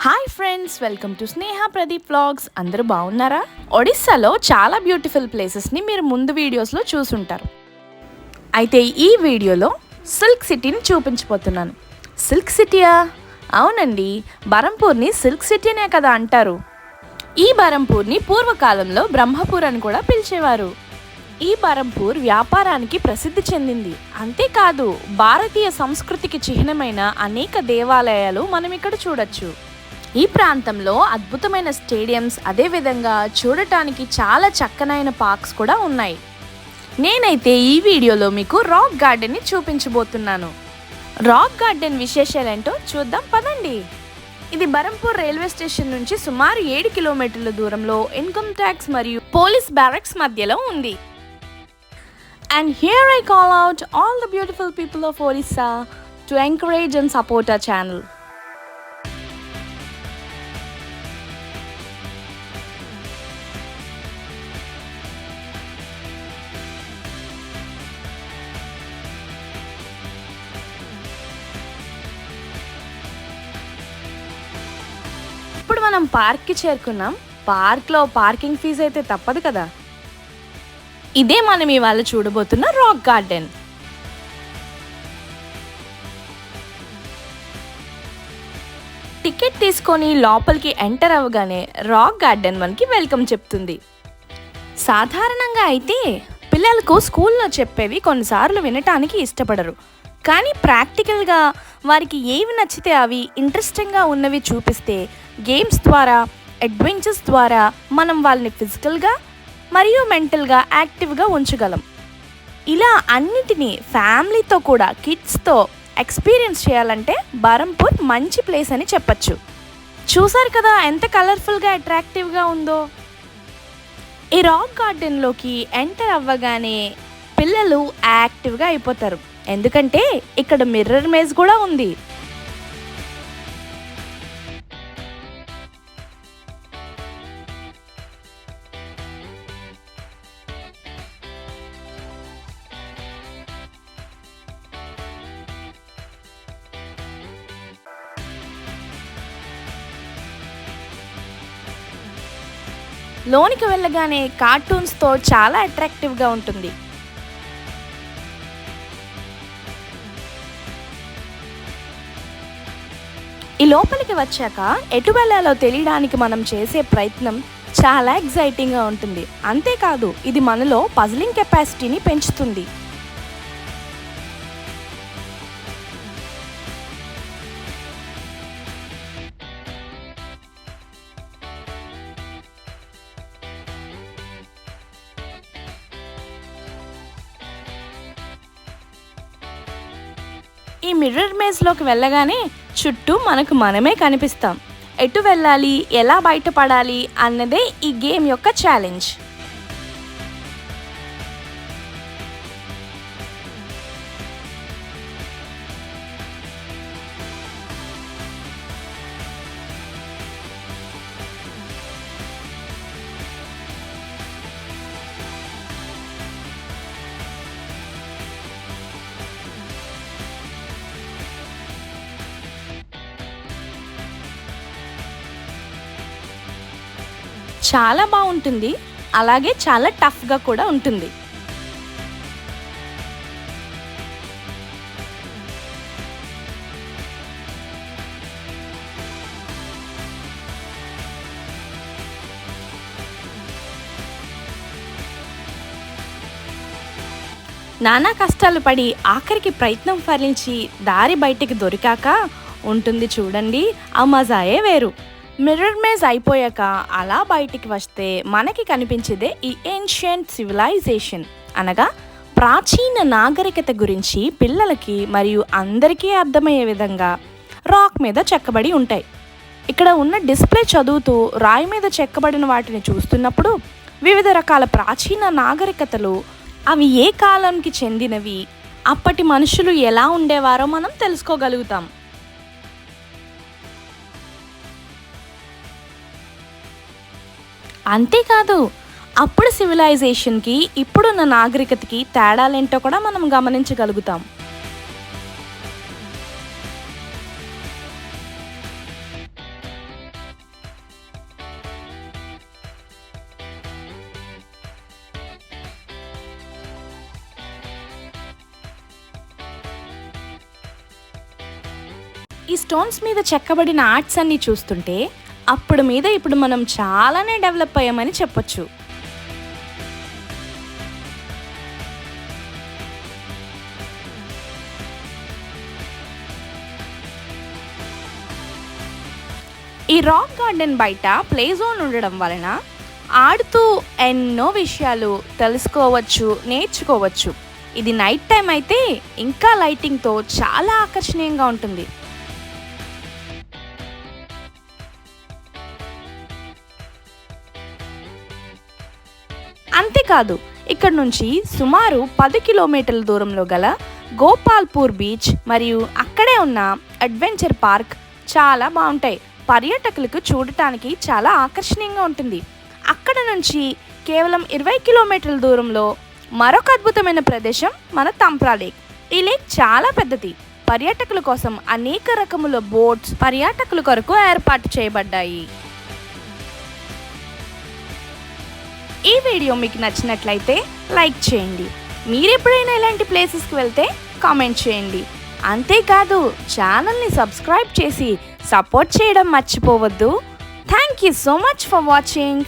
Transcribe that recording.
Hi friends, welcome to Sneha Pradeep vlogs. అందరూ బాగున్నారా? ఒడిస్సాలో చాలా బ్యూటిఫుల్ ప్లేసెస్ని మీరు ముందు వీడియోస్లో చూసుంటారు. అయితే ఈ వీడియోలో సిల్క్ సిటీని చూపించబోతున్నాను. సిల్క్ సిటీయా? అవునండి, బరంపూర్ని సిల్క్ సిటీనే కదా అంటారు. ఈ బరంపూర్ని పూర్వకాలంలో బ్రహ్మపూర్ అని కూడా పిలిచేవారు. ఈ బరంపూర్ వ్యాపారానికి ప్రసిద్ధి చెందింది. అంతేకాదు, భారతీయ సంస్కృతికి చిహ్నమైన అనేక దేవాలయాలు మనం ఇక్కడ చూడొచ్చు. ఈ ప్రాంతంలో అద్భుతమైన స్టేడియంస్, అదేవిధంగా చూడటానికి చాలా చక్కనైన పార్క్స్ కూడా ఉన్నాయి. నేనైతే ఈ వీడియోలో మీకు రాక్ గార్డెన్ని చూపించబోతున్నాను. రాక్ గార్డెన్ విశేషాలేంటో చూద్దాం పదండి. ఇది బరంపూర్ రైల్వే స్టేషన్ నుంచి సుమారు 7 కిలోమీటర్ల దూరంలో ఇన్కమ్ ట్యాక్స్ మరియు పోలీస్ బ్యారక్స్ మధ్యలో ఉంది. And here I call out all the beautiful people of Orissa to encourage and support our channel. ఇప్పుడు మనం పార్క్కి చేరుకున్నాం. పార్క్లో పార్కింగ్ ఫీజు అయితే తప్పదు కదా. ఇదే మనం ఇవాళ చూడబోతున్న రాక్ గార్డెన్. టికెట్ తీసుకొని లోపలికి ఎంటర్ అవ్వగానే రాక్ గార్డెన్ మనకి వెల్కమ్ చెప్తుంది. సాధారణంగా అయితే పిల్లలకు స్కూల్లో చెప్పేవి కొన్నిసార్లు వినటానికి ఇష్టపడరు. కానీ ప్రాక్టికల్గా వారికి ఏవి నచ్చితే అవి ఇంట్రెస్టింగ్గా ఉన్నవి చూపిస్తే గేమ్స్ ద్వారా, అడ్వెంచర్స్ ద్వారా మనం వాళ్ళని ఫిజికల్గా మరియు మెంటల్గా యాక్టివ్గా ఉంచగలం. ఇలా అన్నిటినీ ఫ్యామిలీతో కూడా, కిడ్స్తో ఎక్స్పీరియన్స్ చేయాలంటే బరంపూర్ మంచి ప్లేస్ అని చెప్పచ్చు. చూసారు కదా ఎంత కలర్ఫుల్గా, అట్రాక్టివ్గా ఉందో. ఈ రాక్ గార్డెన్లోకి ఎంటర్ అవ్వగానే పిల్లలు యాక్టివ్గా అయిపోతారు. ఎందుకంటే ఇక్కడ మిర్రర్ మేజ్ కూడా ఉంది. లోనికి వెళ్ళగానే కార్టూన్స్తో చాలా అట్రాక్టివ్గా ఉంటుంది. ఈ లోపలికి వచ్చాక ఎటు వెళ్ళాలో తెలియడానికి మనం చేసే ప్రయత్నం చాలా ఎగ్జైటింగ్గా ఉంటుంది. అంతేకాదు, ఇది మనలో పజిలింగ్ కెపాసిటీని పెంచుతుంది. ఈ మిర్రర్ మేజ్లోకి వెళ్ళగానే చుట్టూ మనకు మనమే కనిపిస్తాం. ఎటు వెళ్ళాలి, ఎలా బయటపడాలి అన్నదే ఈ గేమ్ యొక్క ఛాలెంజ్. చాలా బాగుంటుంది, అలాగే చాలా టఫ్గా కూడా ఉంటుంది. నానా కష్టాలు పడి ఆఖరికి ప్రయత్నం ఫలించి దారి బయటికి దొరికాక ఉంటుంది చూడండి, ఆ మజాయే వేరు. మిర్రర్ మేజ్ అయిపోయాక అలా బయటికి వస్తే మనకి కనిపించేదే ఈ ఏన్షియంట్ సివిలైజేషన్, అనగా ప్రాచీన నాగరికత గురించి పిల్లలకి మరియు అందరికీ అర్థమయ్యే విధంగా రాక్ మీద చెక్కబడి ఉంటాయి. ఇక్కడ ఉన్న డిస్ప్లే చదువుతూ రాయి మీద చెక్కబడిన వాటిని చూస్తున్నప్పుడు వివిధ రకాల ప్రాచీన నాగరికతలు, అవి ఏ కాలంకి చెందినవి, అప్పటి మనుషులు ఎలా ఉండేవారో మనం తెలుసుకోగలుగుతాం. అంతేకాదు, అప్పుడు సివిలైజేషన్కి ఇప్పుడున్న నాగరికతకి తేడాలేంటో కూడా మనం గమనించగలుగుతాం. ఈ స్టోన్స్ మీద చెక్కబడిన ఆర్ట్స్ అన్ని చూస్తుంటే అప్పుడు మీద ఇప్పుడు మనం చాలానే డెవలప్ అయ్యామని చెప్పొచ్చు. ఈ రాక్ గార్డెన్ బయట ప్లే జోన్ ఉండడం వలన ఆడుతూ ఎన్నో విషయాలు తెలుసుకోవచ్చు, నేర్చుకోవచ్చు. ఇది నైట్ టైం అయితే ఇంకా లైటింగ్తో చాలా ఆకర్షణీయంగా ఉంటుంది. అంతేకాదు ఇక్కడ నుంచి సుమారు 10 కిలోమీటర్ల దూరంలో గల గోపాల్పూర్ బీచ్ మరియు అక్కడే ఉన్న అడ్వెంచర్ పార్క్ చాలా బాగుంటాయి. పర్యాటకులకు చూడటానికి చాలా ఆకర్షణీయంగా ఉంటుంది. అక్కడ నుంచి కేవలం 20 కిలోమీటర్ల దూరంలో మరొక అద్భుతమైన ప్రదేశం మన తంప్రా లేక్. ఈ లేక్ చాలా పెద్దది. పర్యాటకుల కోసం అనేక రకముల బోట్స్ పర్యాటకుల కొరకు ఏర్పాటు చేయబడ్డాయి. ఈ వీడియో మీకు నచ్చినట్లయితే లైక్ చేయండి. మీరు ఎప్పుడైనా ఇలాంటి ప్లేసెస్కి వెళ్తే కామెంట్ చేయండి. అంతేకాదు ఛానల్ని సబ్స్క్రైబ్ చేసి సపోర్ట్ చేయడం మర్చిపోవద్దు. Thank you so much for watching.